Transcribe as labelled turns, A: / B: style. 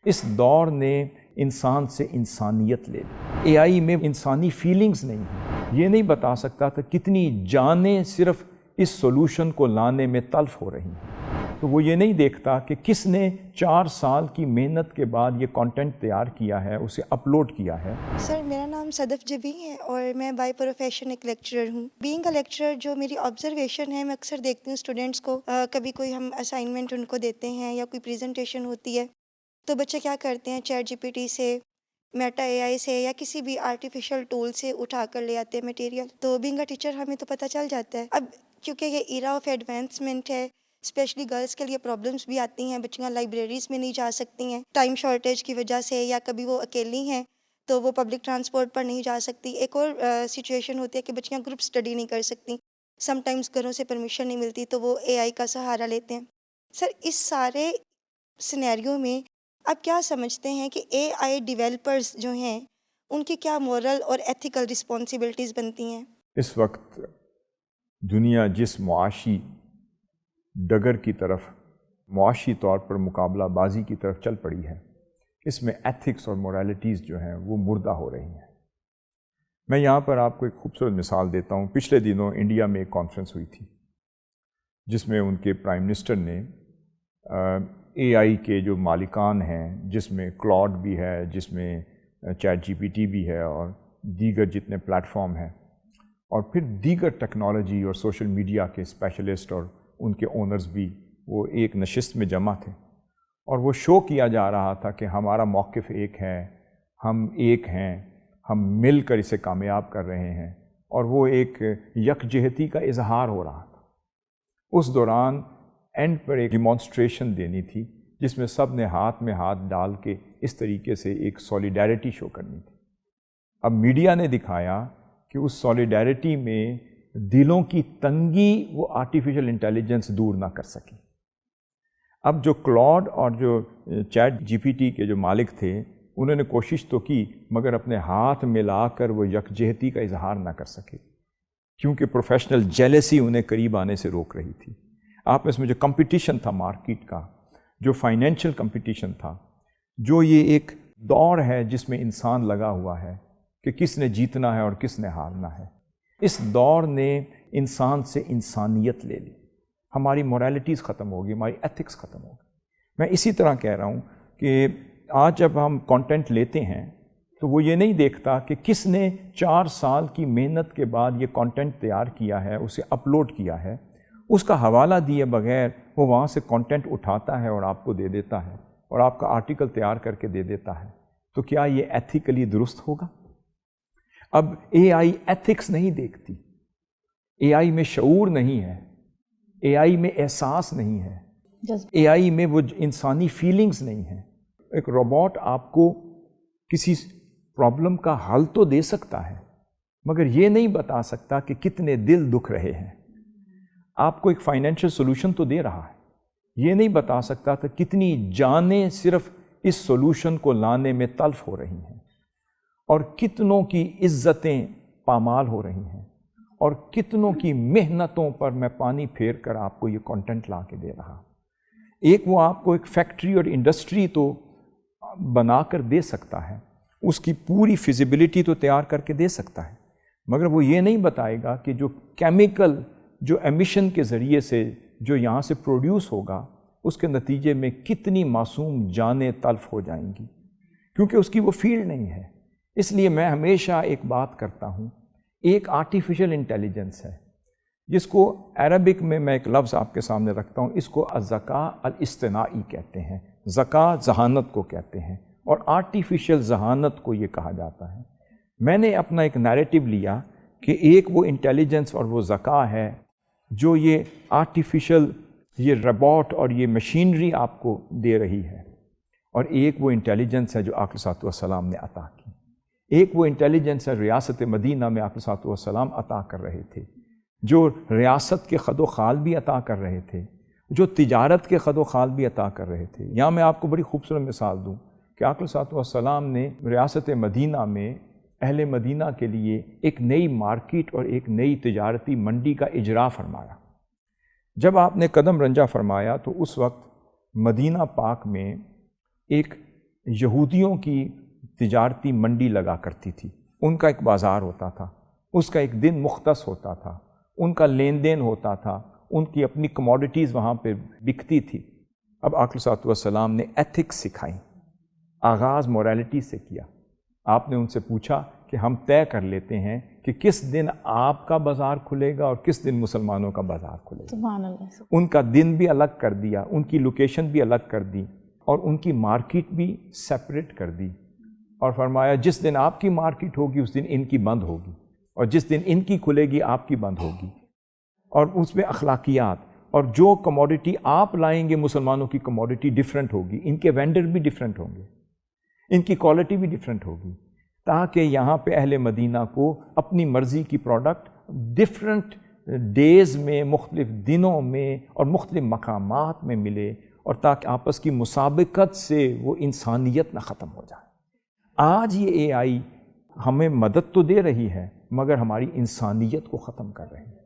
A: اس دور نے انسان سے انسانیت لے لی۔ اے آئی میں انسانی فیلنگز نہیں ہیں۔ یہ نہیں بتا سکتا تھا کتنی جانیں صرف اس سولوشن کو لانے میں تلف ہو رہی ہیں۔ تو وہ یہ نہیں دیکھتا کہ کس نے 4 سال کی محنت کے بعد یہ کانٹینٹ تیار کیا ہے، اسے اپلوڈ کیا ہے۔
B: سر میرا نام صدف جبی ہے اور میں بائی پروفیشن ایک لیکچرر ہوں۔ بینگ اے لیکچرر جو میری آبزرویشن ہے، میں اکثر دیکھتی ہوں اسٹوڈنٹس کو، کبھی کوئی ہم اسائنمنٹ ان کو دیتے ہیں یا کوئی پریزنٹیشن ہوتی ہے تو بچے کیا کرتے ہیں، چیٹ جی پی ٹی سے، میٹا اے آئی سے یا کسی بھی آرٹیفیشل ٹول سے اٹھا کر لے آتے ہیں مٹیریل۔ تو بینگ اے ٹیچر ہمیں تو پتہ چل جاتا ہے۔ اب کیونکہ یہ ایرا آف ایڈوانسمنٹ ہے، اسپیشلی گرلس کے لیے پرابلمس بھی آتی ہیں، بچیاں لائبریریز میں نہیں جا سکتی ہیں ٹائم شارٹیج کی وجہ سے، یا کبھی وہ اکیلی ہیں تو وہ پبلک ٹرانسپورٹ پر نہیں جا سکتی۔ ایک اور سچویشن ہوتی ہے کہ بچیاں گروپ اسٹڈی نہیں کر سکتی، سم ٹائمز گھروں سے پرمیشن نہیں ملتی تو وہ اے آئی کا سہارا لیتے ہیں۔ سر اس سارے سینیریو میں آپ کیا سمجھتے ہیں کہ اے آئی ڈیولپرز جو ہیں ان کی کیا مورل اور ایتھیکل رسپانسبلٹیز بنتی ہیں؟
A: اس وقت دنیا جس معاشی ڈگر کی طرف، معاشی طور پر مقابلہ بازی کی طرف چل پڑی ہے، اس میں ایتھکس اور مورالٹیز جو ہیں وہ مردہ ہو رہی ہیں۔ میں یہاں پر آپ کو ایک خوبصورت مثال دیتا ہوں۔ پچھلے دنوں انڈیا میں ایک کانفرنس ہوئی تھی جس میں ان کے پرائم منسٹر نے اے آئی کے جو مالکان ہیں، جس میں کلاؤڈ بھی ہے، جس میں چیٹ جی پی ٹی بھی ہے اور دیگر جتنے پلیٹ فارم ہیں، اور پھر دیگر ٹیکنالوجی اور سوشل میڈیا کے اسپیشلسٹ اور ان کے اونرز بھی وہ ایک نشست میں جمع تھے، اور وہ شو کیا جا رہا تھا کہ ہمارا موقف ایک ہے، ہم ایک ہیں، ہم مل کر اسے کامیاب کر رہے ہیں، اور وہ ایک یکجہتی کا اظہار ہو رہا تھا۔ اس دوران اینڈ پر ایک ڈیمانسٹریشن دینی تھی جس میں سب نے ہاتھ میں ہاتھ ڈال کے اس طریقے سے ایک سولیڈیرٹی شو کرنی تھی۔ اب میڈیا نے دکھایا کہ اس سولیڈیرٹی میں دلوں کی تنگی وہ آرٹیفیشل انٹیلیجنس دور نہ کر سکی۔ اب جو کلاؤڈ اور جو چیٹ جی پی ٹی کے جو مالک تھے انہوں نے کوشش تو کی، مگر اپنے ہاتھ ملا کر وہ یکجہتی کا اظہار نہ کر سکے، کیونکہ پروفیشنل جیلیسی انہیں قریب آنے سے روک رہی تھی۔ آپس میں جو کمپٹیشن تھا مارکیٹ کا، جو فائنینشیل کمپٹیشن تھا، جو یہ ایک دور ہے جس میں انسان لگا ہوا ہے کہ کس نے جیتنا ہے اور کس نے ہارنا ہے، اس دور نے انسان سے انسانیت لے لی۔ ہماری مورالٹیز ختم ہوگی، ہماری ایتھکس ختم ہوگی۔ میں اسی طرح کہہ رہا ہوں کہ آج جب ہم کانٹینٹ لیتے ہیں تو وہ یہ نہیں دیکھتا کہ کس نے 4 سال کی محنت کے بعد یہ کانٹینٹ تیار کیا ہے، اسے اپلوڈ کیا ہے، اس کا حوالہ دیے بغیر وہ وہاں سے کانٹینٹ اٹھاتا ہے اور آپ کو دے دیتا ہے اور آپ کا آرٹیکل تیار کر کے دے دیتا ہے، تو کیا یہ ایتھیکلی درست ہوگا؟ اب اے آئی ایتھکس نہیں دیکھتی، اے آئی میں شعور نہیں ہے، اے آئی میں احساس نہیں ہے، اے آئی میں وہ انسانی فیلنگز نہیں ہیں۔ ایک روبوٹ آپ کو کسی پرابلم کا حل تو دے سکتا ہے، مگر یہ نہیں بتا سکتا کہ کتنے دل دکھ رہے ہیں۔ آپ کو ایک فائنینشیل سولوشن تو دے رہا ہے، یہ نہیں بتا سکتا کہ کتنی جانیں صرف اس سولوشن کو لانے میں تلف ہو رہی ہیں، اور کتنوں کی عزتیں پامال ہو رہی ہیں، اور کتنوں کی محنتوں پر میں پانی پھیر کر آپ کو یہ کانٹینٹ لا کے دے رہا۔ ایک وہ آپ کو ایک فیکٹری اور انڈسٹری تو بنا کر دے سکتا ہے، اس کی پوری فیزیبلٹی تو تیار کر کے دے سکتا ہے، مگر وہ یہ نہیں بتائے گا کہ جو کیمیکل جو ایمیشن کے ذریعے سے جو یہاں سے پروڈیوس ہوگا، اس کے نتیجے میں کتنی معصوم جانیں تلف ہو جائیں گی، کیونکہ اس کی وہ فیلڈ نہیں ہے۔ اس لیے میں ہمیشہ ایک بات کرتا ہوں، ایک آرٹیفیشل انٹیلیجنس ہے جس کو عربک میں ایک لفظ آپ کے سامنے رکھتا ہوں، اس کو الذکاء الاصطناعی کہتے ہیں۔ ذکاء ذہانت کو کہتے ہیں، اور آرٹیفیشل ذہانت کو یہ کہا جاتا ہے۔ میں نے اپنا ایک نیریٹو لیا کہ ایک وہ انٹیلیجنس اور وہ ذکاء ہے جو یہ آرٹیفیشل، یہ روبوٹ اور یہ مشینری آپ کو دے رہی ہے، اور ایک وہ انٹیلیجنس ہے جو آقا صلی اللہ علیہ وسلم نے عطا کی۔ ایک وہ انٹیلیجنس ہے ریاست مدینہ میں آقا صلی اللہ علیہ وسلم عطا کر رہے تھے، جو ریاست کے خد و خال بھی عطا کر رہے تھے، جو تجارت کے خد و خال بھی عطا کر رہے تھے۔ یہاں میں آپ کو بڑی خوبصورت مثال دوں کہ آقا صلی اللہ علیہ وسلم نے ریاست مدینہ میں اہل مدینہ کے لیے ایک نئی مارکیٹ اور ایک نئی تجارتی منڈی کا اجرا فرمایا۔ جب آپ نے قدم رنجہ فرمایا تو اس وقت مدینہ پاک میں ایک یہودیوں کی تجارتی منڈی لگا کرتی تھی، ان کا ایک بازار ہوتا تھا، اس کا ایک دن مختص ہوتا تھا، ان کا لین دین ہوتا تھا، ان کی اپنی کموڈیٹیز وہاں پہ بکتی تھی۔ اب آقا صلی اللہ علیہ وسلم نے ایتھکس سکھائیں، آغاز موریلٹی سے کیا۔ آپ نے ان سے پوچھا کہ ہم طے کر لیتے ہیں کہ کس دن آپ کا بازار کھلے گا اور کس دن مسلمانوں کا بازار کھلے گا۔
C: سبحان اللہ۔
A: ان کا دن بھی الگ کر دیا، ان کی لوکیشن بھی الگ کر دی، اور ان کی مارکیٹ بھی سیپریٹ کر دی، اور فرمایا جس دن آپ کی مارکیٹ ہوگی اس دن ان کی بند ہوگی، اور جس دن ان کی کھلے گی آپ کی بند ہوگی۔ اور اس میں اخلاقیات، اور جو کموڈٹی آپ لائیں گے مسلمانوں کی کموڈٹی ڈیفرنٹ ہوگی، ان کے وینڈر بھی ڈیفرنٹ ہوں گے، ان کی کوالٹی بھی ڈیفرنٹ ہوگی، تاکہ یہاں پہ اہل مدینہ کو اپنی مرضی کی پروڈکٹ ڈیفرنٹ ڈیز میں، مختلف دنوں میں اور مختلف مقامات میں ملے، اور تاکہ آپس کی مسابقت سے وہ انسانیت نہ ختم ہو جائے۔ آج یہ اے آئی ہمیں مدد تو دے رہی ہے مگر ہماری انسانیت کو ختم کر رہی ہے۔